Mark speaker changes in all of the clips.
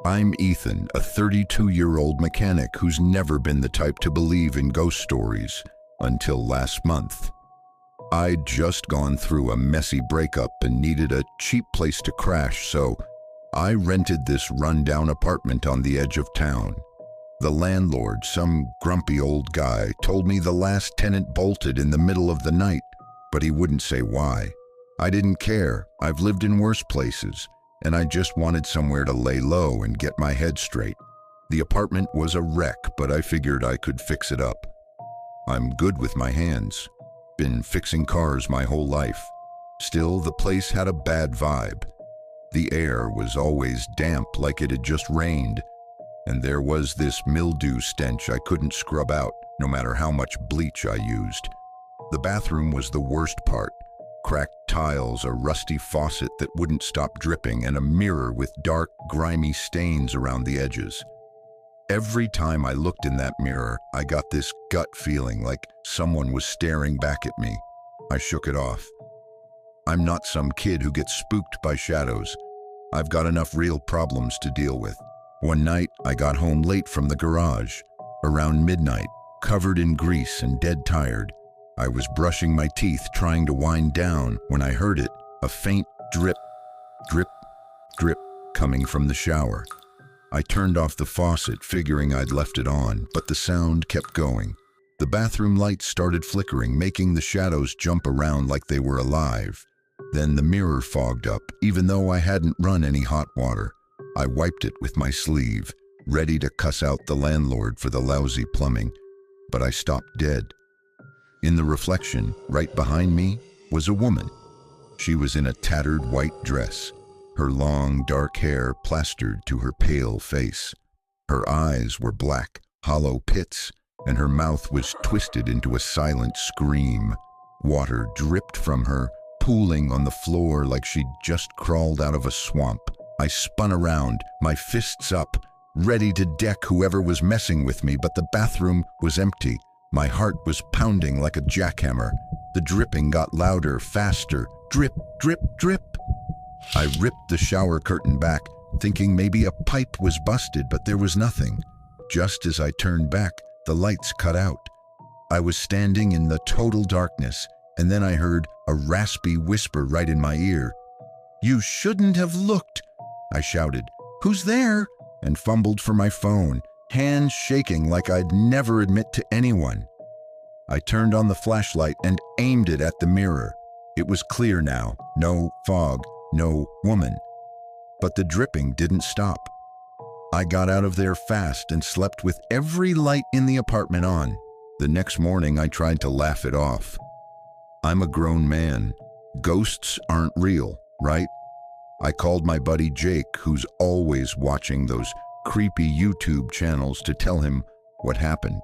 Speaker 1: I'm Ethan, a 32-year-old mechanic who's never been the type to believe in ghost stories until last month. I'd just gone through a messy breakup and needed a cheap place to crash, so I rented this rundown apartment on the edge of town. The landlord, some grumpy old guy, told me the last tenant bolted in the middle of the night, but he wouldn't say why. I didn't care. I've lived in worse places, and I just wanted somewhere to lay low and get my head straight. The apartment was a wreck, but I figured I could fix it up. I'm good with my hands. Been fixing cars my whole life. Still, the place had a bad vibe. The air was always damp, like it had just rained, and there was this mildew stench I couldn't scrub out, no matter how much bleach I used. The bathroom was the worst part. Cracked tiles, a rusty faucet that wouldn't stop dripping, and a mirror with dark, grimy stains around the edges. Every time I looked in that mirror, I got this gut feeling like someone was staring back at me. I shook it off. I'm not some kid who gets spooked by shadows. I've got enough real problems to deal with. One night, I got home late from the garage, around midnight, covered in grease and dead tired. I was brushing my teeth, trying to wind down, when I heard it, a faint drip, drip, drip, coming from the shower. I turned off the faucet, figuring I'd left it on, but the sound kept going. The bathroom lights started flickering, making the shadows jump around like they were alive. Then the mirror fogged up, even though I hadn't run any hot water. I wiped it with my sleeve, ready to cuss out the landlord for the lousy plumbing, but I stopped dead. In the reflection, right behind me, was a woman. She was in a tattered white dress, her long, dark hair plastered to her pale face. Her eyes were black, hollow pits, and her mouth was twisted into a silent scream. Water dripped from her, pooling on the floor like she'd just crawled out of a swamp. I spun around, my fists up, ready to deck whoever was messing with me, but the bathroom was empty. My heart was pounding like a jackhammer. The dripping got louder, faster. Drip, drip, drip. I ripped the shower curtain back, thinking maybe a pipe was busted, but there was nothing. Just as I turned back, the lights cut out. I was standing in the total darkness, and then I heard a raspy whisper right in my ear. "You shouldn't have looked," I shouted. "Who's there?" and fumbled for my phone, hands shaking like I'd never admit to anyone. I turned on the flashlight and aimed it at the mirror. It was clear now, no fog, no woman. But the dripping didn't stop. I got out of there fast and slept with every light in the apartment on. The next morning I tried to laugh it off. I'm a grown man. Ghosts aren't real, right? I called my buddy Jake, who's always watching those creepy YouTube channels, to tell him what happened.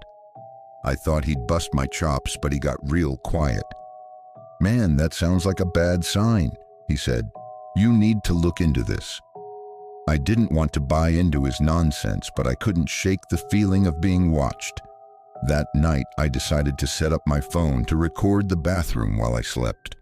Speaker 1: I thought he'd bust my chops, but he got real quiet. "Man, that sounds like a bad sign," he said. "You need to look into this." I didn't want to buy into his nonsense, but I couldn't shake the feeling of being watched. That night, I decided to set up my phone to record the bathroom while I slept.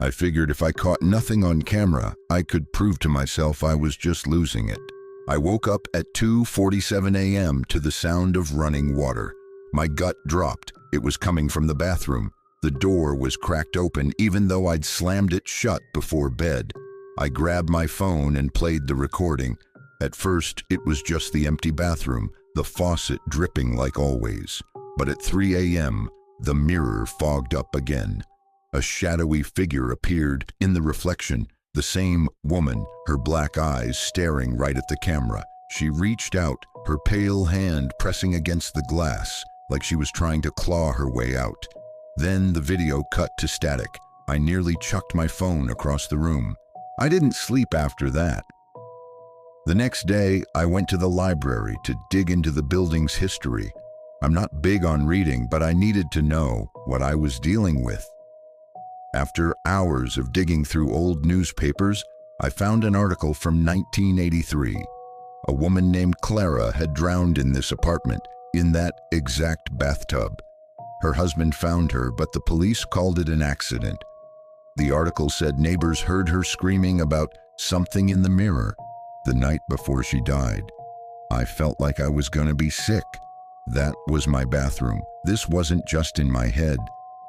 Speaker 1: I figured if I caught nothing on camera, I could prove to myself I was just losing it. I woke up at 2:47 a.m. to the sound of running water. My gut dropped. It was coming from the bathroom. The door was cracked open, even though I'd slammed it shut before bed. I grabbed my phone and played the recording. At first, it was just the empty bathroom, the faucet dripping like always. But at 3 a.m., the mirror fogged up again. A shadowy figure appeared in the reflection, the same woman, her black eyes staring right at the camera. She reached out, her pale hand pressing against the glass, like she was trying to claw her way out. Then the video cut to static. I nearly chucked my phone across the room. I didn't sleep after that. The next day, I went to the library to dig into the building's history. I'm not big on reading, but I needed to know what I was dealing with. After hours of digging through old newspapers, I found an article from 1983. A woman named Clara had drowned in this apartment, in that exact bathtub. Her husband found her, but the police called it an accident. The article said neighbors heard her screaming about something in the mirror. The night before she died, I felt like I was gonna be sick. That was my bathroom. This wasn't just in my head.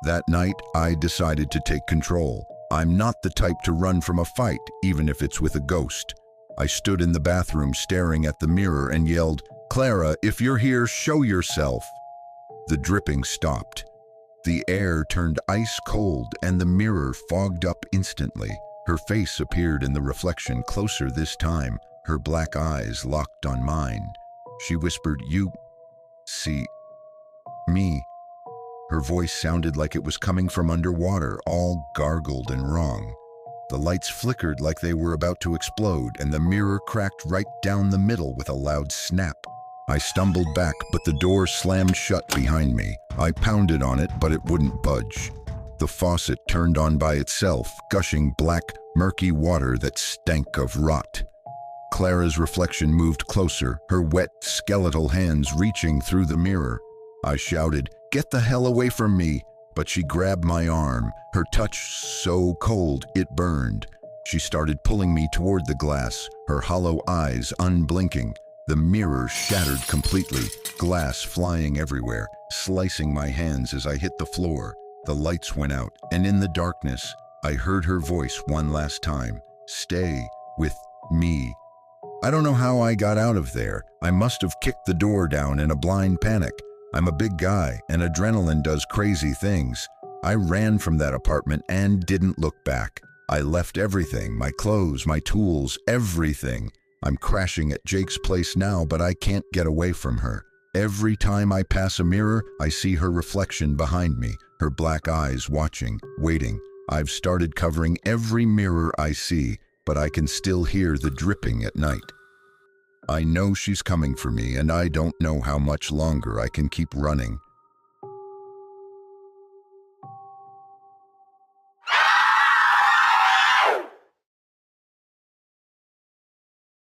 Speaker 1: That night, I decided to take control. I'm not the type to run from a fight, even if it's with a ghost. I stood in the bathroom staring at the mirror and yelled, "Clara, if you're here, show yourself." The dripping stopped. The air turned ice cold and the mirror fogged up instantly. Her face appeared in the reflection, closer this time, her black eyes locked on mine. She whispered, "You see me?" Her voice sounded like it was coming from underwater, all gargled and wrong. The lights flickered like they were about to explode, and the mirror cracked right down the middle with a loud snap. I stumbled back, but the door slammed shut behind me. I pounded on it, but it wouldn't budge. The faucet turned on by itself, gushing black, murky water that stank of rot. Clara's reflection moved closer, her wet, skeletal hands reaching through the mirror. I shouted, "Get the hell away from me!" But she grabbed my arm, her touch so cold it burned. She started pulling me toward the glass, her hollow eyes unblinking. The mirror shattered completely, glass flying everywhere, slicing my hands as I hit the floor. The lights went out, and in the darkness, I heard her voice one last time, "Stay with me." I don't know how I got out of there. I must have kicked the door down in a blind panic. I'm a big guy, and adrenaline does crazy things. I ran from that apartment and didn't look back. I left everything, my clothes, my tools, everything. I'm crashing at Jake's place now, but I can't get away from her. Every time I pass a mirror, I see her reflection behind me, her black eyes watching, waiting. I've started covering every mirror I see, but I can still hear the dripping at night. I know she's coming for me, and I don't know how much longer I can keep running.